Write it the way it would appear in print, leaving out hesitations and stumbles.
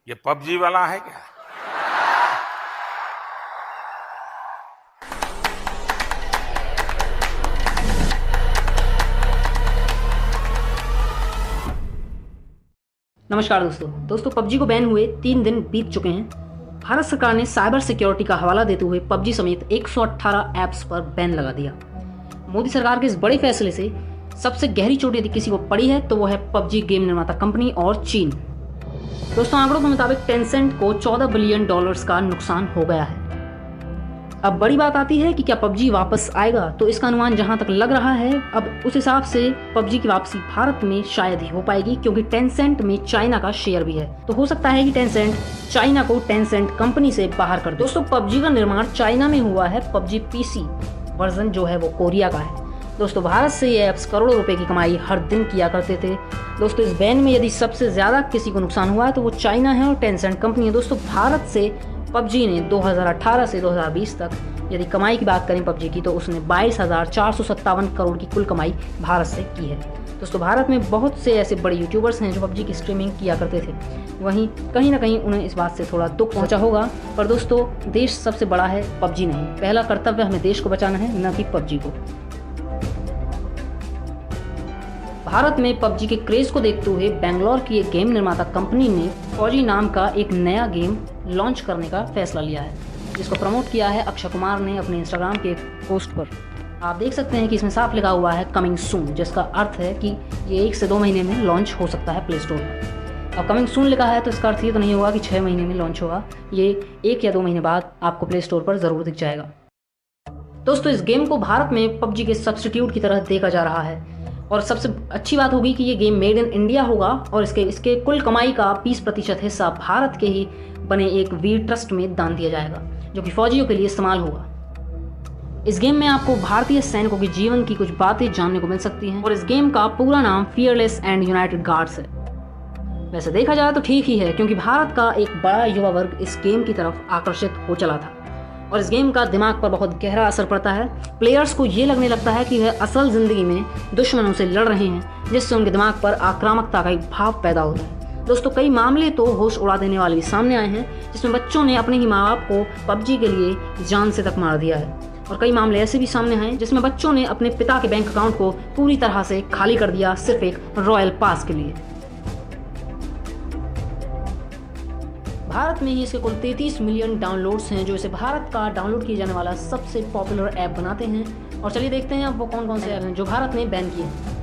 ये पबजी वाला है क्या? नमस्कार दोस्तों पबजी को बैन हुए 3 दिन बीत चुके हैं। भारत सरकार ने साइबर सिक्योरिटी का हवाला देते हुए पबजी समेत 118 ऐप्स पर बैन लगा दिया। मोदी सरकार के इस बड़े फैसले से सबसे गहरी चोट यदि किसी को पड़ी है तो वो है पबजी गेम निर्माता कंपनी और चीन। दोस्तों आंकड़ों के मुताबिक टेंसेंट को $14 बिलियन का नुकसान हो गया है। अब बड़ी बात आती है कि क्या पबजी वापस आएगा, तो इसका अनुमान जहां तक लग रहा है अब उस हिसाब से पबजी की वापसी भारत में शायद ही हो पाएगी, क्योंकि टेंसेंट में चाइना का शेयर भी है। तो हो सकता है कि टेंसेंट चाइना को टेंसेंट कंपनी से बाहर कर दे। दोस्तों पबजी का निर्माण चाइना में हुआ है। पबजी पीसी वर्जन जो है वो कोरिया का है। दोस्तों भारत से ये ऐप्स करोड़ों रुपए की कमाई हर दिन किया करते थे। दोस्तों इस बैन में यदि सबसे ज्यादा किसी को नुकसान हुआ है तो वो चाइना है और टेंसेंट कंपनी है। दोस्तों भारत से पबजी ने 2018 से 2020 तक यदि कमाई की बात करें पबजी की, तो उसने 22,457 करोड़ की कुल कमाई भारत से की है। दोस्तों भारत में बहुत से ऐसे बड़े यूट्यूबर्स हैं जो पबजी की स्ट्रीमिंग किया करते थे, वहीं कहीं ना कहीं उन्हें इस बात से थोड़ा दुख पहुंचा होगा। पर दोस्तों देश सबसे बड़ा है, पबजी नहीं। पहला कर्तव्य हमें देश को बचाना है, न कि पबजी को। भारत में पबजी के क्रेज को देखते हुए बेंगलोर की एक गेम निर्माता कंपनी ने फौजी नाम का एक नया गेम लॉन्च करने का फैसला लिया है, जिसको प्रमोट किया है अक्षय कुमार ने अपने इंस्टाग्राम के पोस्ट पर। आप देख सकते हैं कि इसमें साफ लिखा हुआ है कमिंग सून, जिसका अर्थ है कि ये 1 से 2 महीने में लॉन्च हो सकता है प्ले स्टोर पर। अब कमिंग सून लिखा है तो इसका अर्थ ये तो नहीं होगा कि 6 महीने में लॉन्च होगा, ये 1 या 2 महीने बाद आपको प्ले स्टोर पर ज़रूर दिख जाएगा। दोस्तों इस गेम को भारत में पबजी के सब्स्टिट्यूट की तरह देखा जा रहा है, और सबसे अच्छी बात होगी कि ये गेम मेड इन इंडिया होगा और इसके कुल कमाई का 20% हिस्सा भारत के ही बने एक वीर ट्रस्ट में दान दिया जाएगा, जो कि फौजियों के लिए इस्तेमाल होगा। इस गेम में आपको भारतीय सैनिकों के जीवन की कुछ बातें जानने को मिल सकती हैं, और इस गेम का पूरा नाम फियरलेस एंड यूनाइटेड गार्ड्स है। वैसे देखा जाए तो ठीक ही है, क्योंकि भारत का एक बड़ा युवा वर्ग इस गेम की तरफ आकर्षित हो चला था, और इस गेम का दिमाग पर बहुत गहरा असर पड़ता है। प्लेयर्स को ये लगने लगता है कि वह असल जिंदगी में दुश्मनों से लड़ रहे हैं, जिससे उनके दिमाग पर आक्रामकता का एक भाव पैदा होता है। दोस्तों कई मामले तो होश उड़ा देने वाले भी सामने आए हैं, जिसमें बच्चों ने अपने ही माँ बाप को पबजी के लिए जान से तक मार दिया है, और कई मामले ऐसे भी सामने आए जिसमें बच्चों ने अपने पिता के बैंक अकाउंट को पूरी तरह से खाली कर दिया सिर्फ एक रॉयल पास के लिए। भारत में ही इसके कुल 33 मिलियन डाउनलोड्स हैं, जो इसे भारत का डाउनलोड किया जाने वाला सबसे पॉपुलर ऐप बनाते हैं। और चलिए देखते हैं अब वो कौन कौन से ऐप हैं जो भारत ने बैन किए हैं।